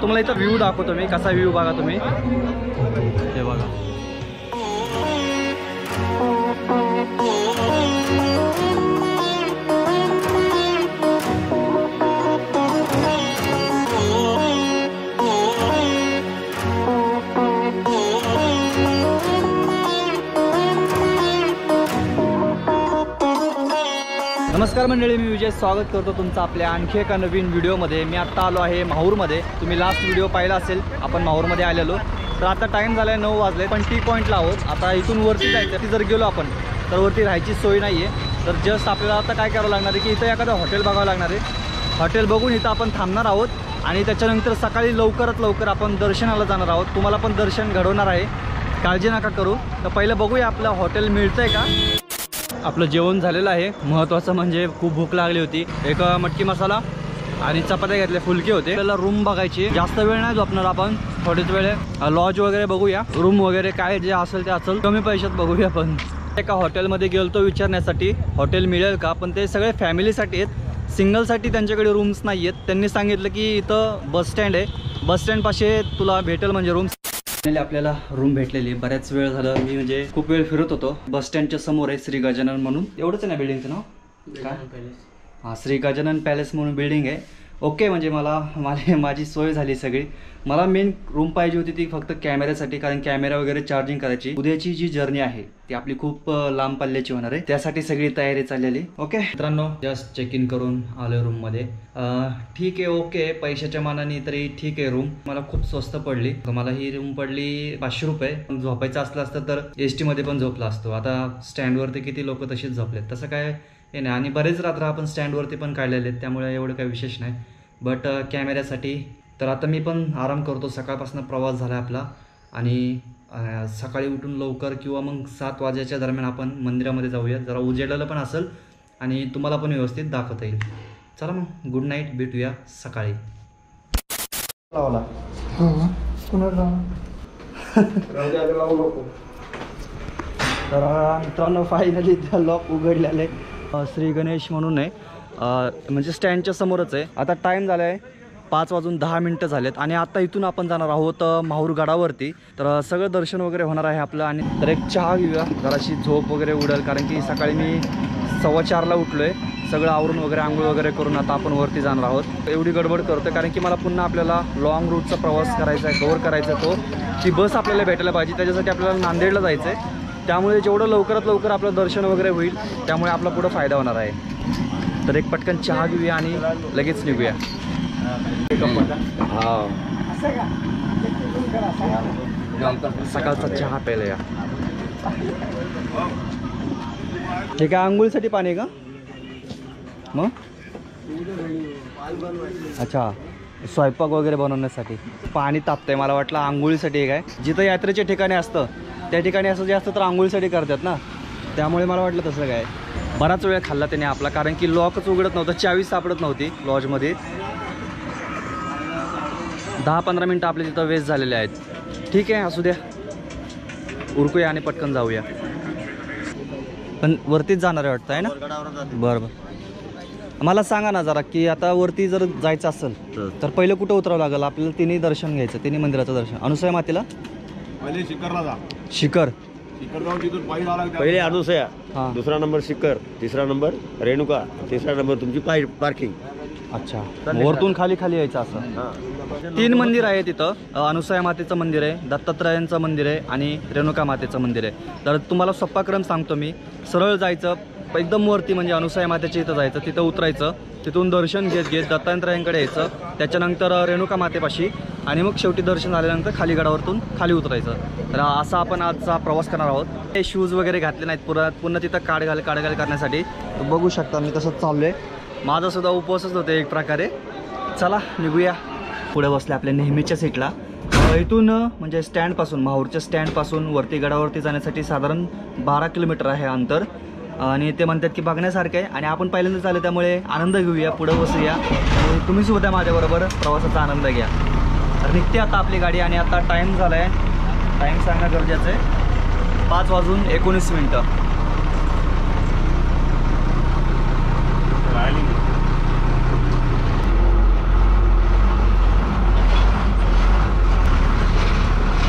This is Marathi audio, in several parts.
तुम्हाला इथं व्ह्यू दाखवतो मी, कसा व्ह्यू बघा तुम्ही, हे बघा. नमस्कार मंडळी, मी विजय स्वागत करतो तुमचं आपल्या आणखी एका नवीन व्हिडिओमध्ये. मी आत्ता आलो आहे माहूरमध्ये. तुम्ही लास्ट व्हिडिओ पाहिला असेल, आपण माहूरमध्ये आलेलो. तर आता टाईम झाला आहे 9 वाजले, पण टी पॉईंटला आहोत. आता इथून वरती जायचं. ती जर गेलो आपण तर वरती राहायची सोय नाही आहे. तर जस्ट आपल्याला आता काय करावं लागणार आहे की इथं एखादं हॉटेल बघावं लागणार आहे. हॉटेल बघून इथं आपण थांबणार आहोत आणि त्याच्यानंतर सकाळी लवकरात लवकर आपण दर्शनाला जाणार आहोत. तुम्हाला पण दर्शन घडवणार आहे, काळजी नका करू. तर पहिलं बघूया आपलं हॉटेल मिळतं आहे का. आपलं जेवण झालेलं आहे. महत्त्वाचं म्हणजे खूप भूक लागली होती. एक मटकी मसाला आणि चपात्या घेतल्या, फुलके होते. त्याला रूम बघायची. जास्त वेळ नाही झोपणार आपण, थोडीच वेळ लॉज वगैरे बघूया. रूम वगैरे काय जे असेल ते असेल, कमी पैशात बघूया. पण एका हॉटेलमध्ये गेलतो विचारण्यासाठी हॉटेल मिळेल का, पण ते सगळे फॅमिलीसाठी आहेत, सिंगलसाठी त्यांच्याकडे रूम्स नाही आहेत. त्यांनी सांगितलं की इथं बस स्टँड आहे, बस स्टँडपाशी तुला भेटेल म्हणजे रूम्स. आपल्याला रूम भेटलेली. बऱ्याच वेळ झालं, मी म्हणजे खूप वेळ फिरत होतो. बस स्टँडच्या समोर आहे श्री गजानन म्हणून. एवढंच आहे ना बिल्डिंगचं नाव काय? हां, श्री गजानन पॅलेस म्हणून बिल्डिंग आहे. ओके, म्हणजे माझी सोय झाली सगळी. मला मेन रूम पाहिजे होती ती फक्त कॅमेऱ्यासाठी, कारण कॅमेरा वगैरे चार्जिंग करायची. उद्याची जी जर्नी आहे ती आपली खूप लांब पल्ल्याची होणार आहे, त्यासाठी सगळी तयारी चाललेली. ओके मित्रांनो, जस्ट चेक इन करून आलो रूम मध्ये. ठीक आहे, ओके, पैशाच्या मानाने तरी ठीक आहे रूम. मला खूप स्वस्त पडली. मला ही रूम पडली 500 रुपये. झोपायचं असतं तर एसटी मध्ये पण झोपला असतो. आता स्टँडवरती किती लोक तशीच झोपलेत, तसं काय हे नाही. आणि बरेच रात्र आपण स्टँडवरती पण काढलेले आहेत, त्यामुळे एवढं काही विशेष नाही. बट कॅमेऱ्यासाठी तर आता मी पण आराम करतो. सकाळपासून प्रवास झाला आपला आणि सकाळी उठून लवकर किंवा मग 7 वाजेच्या दरम्यान आपण मंदिरामध्ये जाऊया. जरा उजेडलेलं पण असेल आणि तुम्हाला पण व्यवस्थित दाखवता येईल. चला मग, गुड नाईट, भेटूया सकाळी. लावला तर मित्रांनो, फायनली लॉक उघडलेलं आहे. श्री गणेश म्हणून आहे, म्हणजे स्टँडच्या समोरच आहे. आता टाईम झाला आहे 5:10 झालेत आणि आता इथून आपण जाणार आहोत माहूर गडावरती. तर सगळं दर्शन वगैरे होणार आहे आपलं. आणि तर एक चहा घेऊया, जराशी झोप वगैरे उडेल, कारण की सकाळी मी 4:15ला उठलो आहे. सगळं आवरून वगैरे आंघोळ वगैरे करून आता आपण वरती जाणार आहोत. एवढी गडबड करतो कारण की मला पुन्हा आपल्याला लॉंग रूटचा प्रवास करायचा आहे, कव्हर करायचा आहे. तो ती बस आपल्याला भेटायला पाहिजे, त्याच्यासाठी आपल्याला नांदेडला जायचं आहे. त्यामुळे जेवढं लवकरात लवकर आपलं दर्शन वगैरे होईल, त्यामुळे आपला पुढं फायदा होणार आहे. तर एक पटकन चहा घेऊया आणि लगेच निघूया. सकाळचा चहा प्यायला या. हे काय आंघोळीसाठी पाणी आहे का मग? अच्छा, स्वयंपाक वगैरे बनवण्यासाठी पाणी तापतंय. मला वाटलं आंघोळीसाठी आहे काय. जिथं यात्रेच्या ठिकाणी असतं त्या ठिकाणी असं जास्त तर आंघोळीसाठी करतात ना, त्यामुळे मला वाटलं तसं काय. बराच वेळ खाल्ला त्याने आपला, कारण की लॉकच उघडत नव्हतं, चावी सापडत नव्हती लॉजमध्ये. 10-15 मिनटं आपले तिथं वेस्ट झालेले आहेत. ठीक आहे, असू द्या, उरकूया आणि पटकन जाऊया. पण वरतीच जाणार आहे वाटतं आहे ना? बरं बरं, मला सांगा ना जरा की आता वरती जर जायचं असेल तर पहिलं कुठं उतरावं लागेल आपल्याला? तिन्ही दर्शन घ्यायचं, तिन्ही मंदिराचं दर्शन. अनुसया मातेला पहिले शिखरला जा. शिखर जाऊन तिथून पहिले अनुसया, दुसरा नंबर शिखर, तिसरा नंबर रेणुका, तिसरा नंबर तुमची पार्किंग. अच्छा, वरतून खाली खाली यायचं असं. 3 मंदिर आहे तिथं. अनुसया मातेचं मंदिर आहे, दत्तात्रयांचं मंदिर आहे आणि रेणुका मातेचं मंदिर आहे. तर तुम्हाला सोपा क्रम सांगतो मी. सरळ जायचं एकदम वरती, म्हणजे अनुसया मातेच्या इथं जायचं, तिथं उतरायचं, तिथून दर्शन घेत घेत दत्तात्रयांकडे यायचं, त्याच्यानंतर रेणुका मातेपाशी, आणि मग शेवटी दर्शन झाल्यानंतर खाली गडावरतून खाली उतरायचं. तर असा आपण आजचा प्रवास करणार आहोत. हे शूज वगैरे घातले नाहीत पुन्हा तिथं काढघाल करण्यासाठी. बघू शकता मी कसं चाललोय. माझा सुद्धा उपवासच होते एक प्रकारे. चला निघूया. पुढे बसले आपल्या नेहमीच्या सीटला. इथून म्हणजे स्टँडपासून, माहूरच्या स्टँडपासून वरती गडावरती जाण्यासाठी साधारण 12 किलोमीटर आहे अंतर. आणि ते म्हणतात की बघण्यासारखं आहे आणि आपण पहिल्यांदाच आले, त्यामुळे आनंद घेऊया, पुढे बसूया आणि तुम्ही सुद्धा माझ्याबरोबर प्रवासाचा आनंद घ्या. तर निघते आता आपली गाडी. आणि आता टाईम झाला आहे, टाईम सांगणं गरजेचं आहे. 5:19.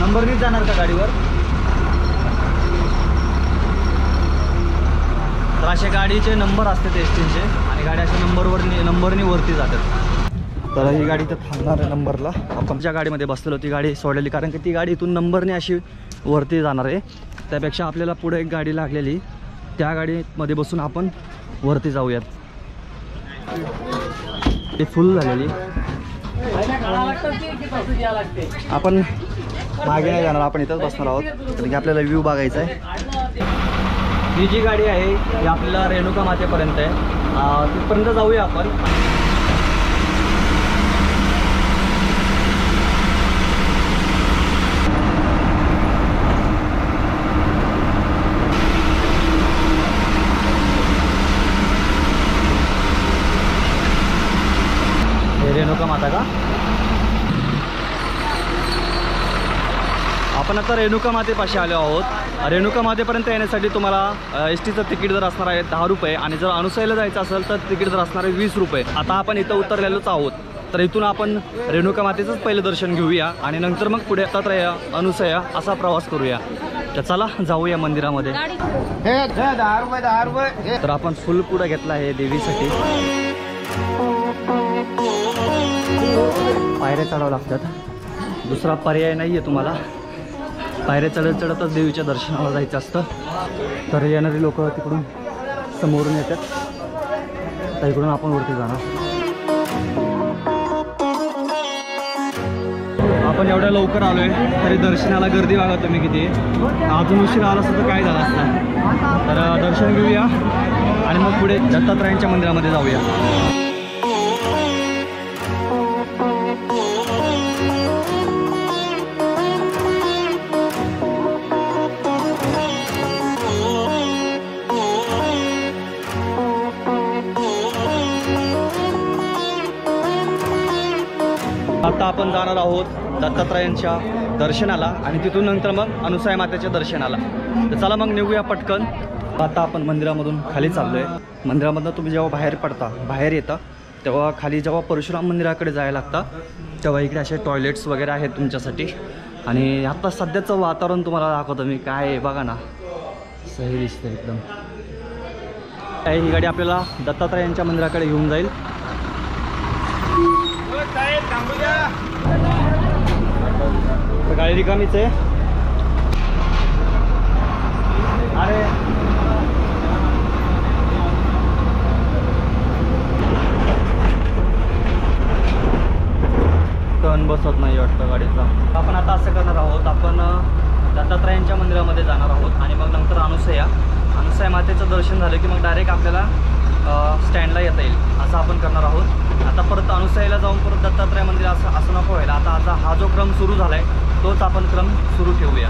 नंबरनीच जाणार का गाडीवर? तर असे गाडीचे नंबर असतात एसटीचे आणि गाड्या अशा नंबरनी वरती जातात. तर ही गाडी तर थांबणार आहे नंबरला. आपण ज्या गाडीमध्ये बसलेलो ती गाडी सोडलेली, कारण की ती गाडी इथून नंबरने अशी वरती जाणार आहे. त्यापेक्षा आपल्याला पुढे एक गाडी लागलेली, त्या गाडीमध्ये बसून आपण वरती जाऊयात. ते फुल झालेली. आपण मागे नाही जाणार, आपण इथंच बसणार आहोत कारण की आपल्याला व्ह्यू बघायचा आहे. ही जी गाडी आहे ही आपल्याला रेणुका मातेपर्यंत आहे. तिथपर्यंत जाऊया आपण. रेणुका माता का? आपण आता रेणुका मातेपाशी आलो आहोत. रेणुका मातेपर्यंत येण्यासाठी तुम्हाला एस टीचं तिकीट जर असणार आहे 10 रुपये आणि जर अनुसयाला जायचं असेल तर तिकीट जर असणार आहे 20 रुपये. आता आपण इथं उतरलेलोच आहोत, तर इथून आपण रेणुका मातेचंच पहिलं दर्शन घेऊया आणि नंतर मग पुढे दत्तात्रय, अनुसया असा प्रवास करूया. तर चला जाऊया मंदिरामध्ये. तर आपण फुल पुढं घेतला आहे देवीसाठी. पायऱ्या चढावं लागतात, दुसरा पर्याय नाही आहे तुम्हाला. पायऱ्या चढत चढतच देवीच्या दर्शनाला जायचं असतं. तर येणारी लोक तिकडून समोरून येतात, तर इकडून आपण वरती जाणार. आपण एवढ्या लवकर आलो आहे तरी दर्शनाला गर्दी बघा तुम्ही किती. अजून उशीर आला असता तर काय झालं असतं. तर दर्शन घेऊया आणि मग पुढे दत्तात्रयांच्या मंदिरामध्ये जाऊया. आता आपण जाणार आहोत दत्तात्रयांच्या दर्शनाला आणि तिथून नंतर मग अनुसया मातेच्या दर्शनाला. तर चला मग निघूया पटकन. आता आपण मंदिरामधून खाली चाललो आहे. मंदिरामधून तुम्ही जेव्हा बाहेर येता तेव्हा खाली जेव्हा परशुराम मंदिराकडे जायला लागतं तेव्हा इकडे असे टॉयलेट्स वगैरे आहेत तुमच्यासाठी. आणि आता सध्याचं वातावरण तुम्हाला दाखवतो मी. काय आहे बघा ना, सही दिसतं एकदम. ही गाडी आपल्याला दत्तात्रयांच्या मंदिराकडे घेऊन जाईल. गाडी रिकामीच आहे. अरे टर्न बसत नाही वाटतं गाडीचा. आपण आता असं करणार आहोत, आपण दत्तात्रयांच्या मंदिरामध्ये जाणार आहोत आणि मग नंतर अनुसया मातेचं दर्शन झालं की मग डायरेक्ट आपल्याला स्टँडला येता येईल असं आपण करणार आहोत. आता परत अनुसयाला जाऊन परत दत्तात्रय मंदिर असं नको व्हायला. आता हा जो क्रम सुरू झाला आहे तोच आपण क्रम सुरू ठेवूया.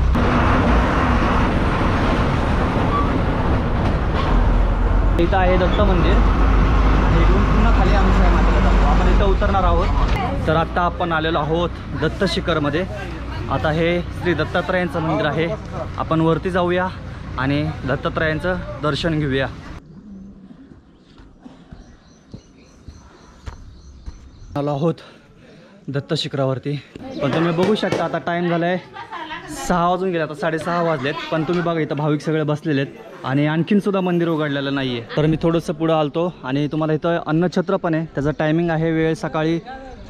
इथं आहे दत्त मंदिर आणि इकडून पुन्हा खाली अनुसया मातेला जातो. आपण इथं उतरणार आहोत. तर आत्ता आपण आलेलो आहोत दत्त शिखरमध्ये. आता हे श्री दत्तात्रयांचं मंदिर आहे. आपण वरती जाऊया आणि दत्तात्रयांचं दर्शन घेऊया. आलो आहोत दत्त शिखरावरती. पण तुम्ही बघू शकता आता टाईम झाला आहे 6 वाजून गेले. आता 6:30 वाजलेत. पण तुम्ही बघा इथं भाविक सगळे बसलेले आहेत आणि आणखीन सुद्धा मंदिर उघडलेलं नाही आहे. तर मी थोडंसं पुढं आलतो आणि तुम्हाला इथं अन्नछत्र पण आहे. त्याचं टायमिंग आहे वेळ सकाळी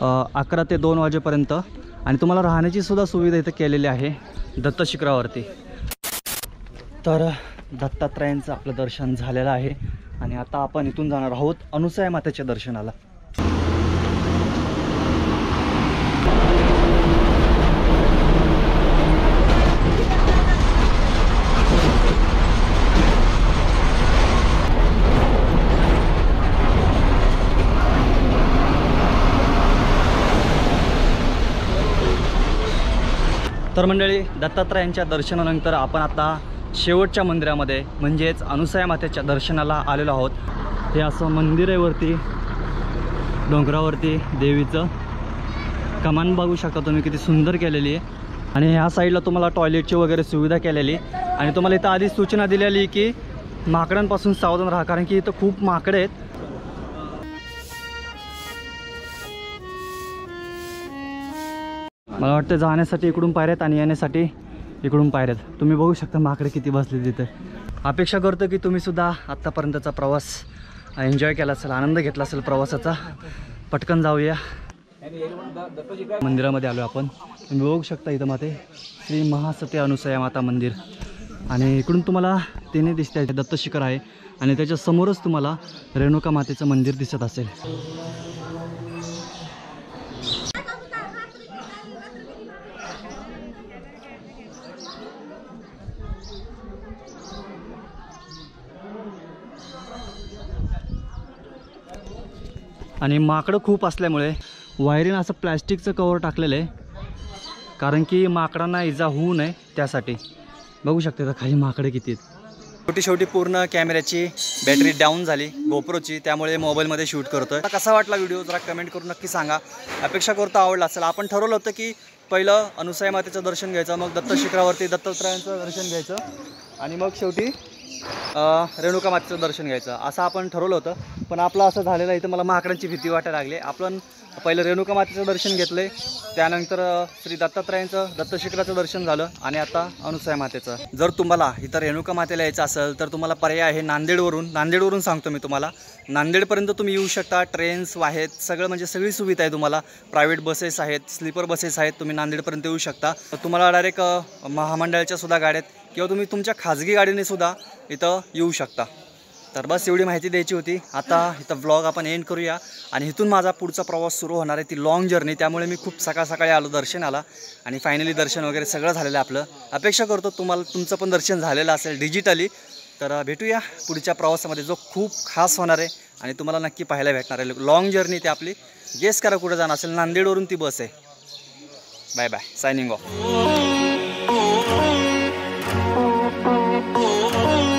11 ते 2 वाजेपर्यंत आणि तुम्हाला राहण्याची सुद्धा सुविधा इथं केलेली आहे दत्त शिखरावरती. तर दत्तात्रयांचं आपलं दर्शन झालेलं आहे आणि आता आपण इथून जाणार आहोत अनुसया मातेच्या दर्शनाला. तर मंडळी, दत्तात्रयांच्या दर्शनानंतर आपण आता शेवटच्या मंदिरामध्ये म्हणजेच अनुसया मातेच्या दर्शनाला आलेलो आहोत. हे असं मंदिर आहे वरती डोंगरावरती देवीचं. कमान बघू शकता तुम्ही किती सुंदर केलेली आहे. आणि ह्या साईडला तुम्हाला टॉयलेटची वगैरे सुविधा केलेली आणि तुम्हाला इथं आधी सूचना दिलेली की माकडांपासून सावधान राहा, कारण की इथं खूप माकडे आहेत. मला वाटतं जाण्यासाठी इकडून पायऱ्यात आणि येण्यासाठी इकडून पायऱ्यात. तुम्ही बघू शकता माकडे किती बसले तिथे. अपेक्षा करतो की तुम्हीसुद्धा आत्तापर्यंतचा प्रवास एन्जॉय केला असेल, आनंद घेतला असेल प्रवासाचा. पटकन जाऊया मंदिरामध्ये. आलो आपण. तुम्ही बघू शकता इथं माते श्री महासती अनुसया माता मंदिर. आणि इकडून तुम्हाला तिने दिसते दत्त शिखर आहे आणि त्याच्या समोरच तुम्हाला रेणुका मातेचं मंदिर दिसत असेल. आणि माकडं खूप असल्यामुळे वायरीनं असं प्लॅस्टिकचं कवर टाकलेलं आहे, कारण की माकडांना इजा होऊ नये त्यासाठी. बघू शकता तर खाली माकडे किती आहेत. शेवटी पूर्ण कॅमेऱ्याची बॅटरी डाऊन झाली गोप्रोची, त्यामुळे मोबाईलमध्ये शूट करतोय. कसा वाटला व्हिडिओ जरा कमेंट करून नक्की सांगा. अपेक्षा करतो आवडला असेल. आपण ठरवलं होतं की पहिलं अनुसया मातेचं दर्शन घ्यायचं, मग दत्त शिखरावरती दत्तात्रयांचं दर्शन घ्यायचं आणि मग शेवटी रेणुका मातेचं दर्शन घ्यायचं असं आपण ठरवलं होतं. पण आपलं असं झालेलं आहे, इथं मला माकडांची भीती वाटायला लागली. आपण पहिलं रेणुका मातेचं दर्शन घेतलं आहे, त्यानंतर श्री दत्तात्रयांचं दत्तशिखराचं दर्शन झालं आणि आता अनुसया मातेचं. जर तुम्हाला इथं रेणुका मातेला यायचं असेल तर तुम्हाला पर्याय आहे नांदेडवरून सांगतो मी तुम्हाला. नांदेडपर्यंत तुम्ही येऊ शकता. ट्रेन्स आहेत, सगळं म्हणजे सगळी सुविधा आहे तुम्हाला. प्रायव्हेट बसेस आहेत, स्लीपर बसेस आहेत, तुम्ही नांदेडपर्यंत येऊ शकता. तुम्हाला डायरेक्ट महामंडळाच्या सुद्धा गाड्या आहेत किंवा तुम्ही तुमच्या खाजगी गाडीने सुद्धा इथं येऊ शकता. तर बस एवढी माहिती द्यायची होती. आता इथं व्लॉग आपण एंड करूया आणि इथून माझा पुढचा प्रवास सुरू होणार आहे, ती लाँग जर्नी. त्यामुळे मी खूप सकाळी आलो दर्शनाला आणि फायनली दर्शन वगैरे सगळं झालेलं आहे आपलं. अपेक्षा करतो तुमचं पण दर्शन झालेलं असेल डिजिटली. तर भेटूया पुढच्या प्रवासामध्ये जो खूप खास होणार आहे आणि तुम्हाला नक्की पाहायला भेटणार आहे. लाँग जर्नी ती आपली. गेस करा कुठं जाणार असेल. नांदेडवरून ती बस आहे. Bye bye, signing of.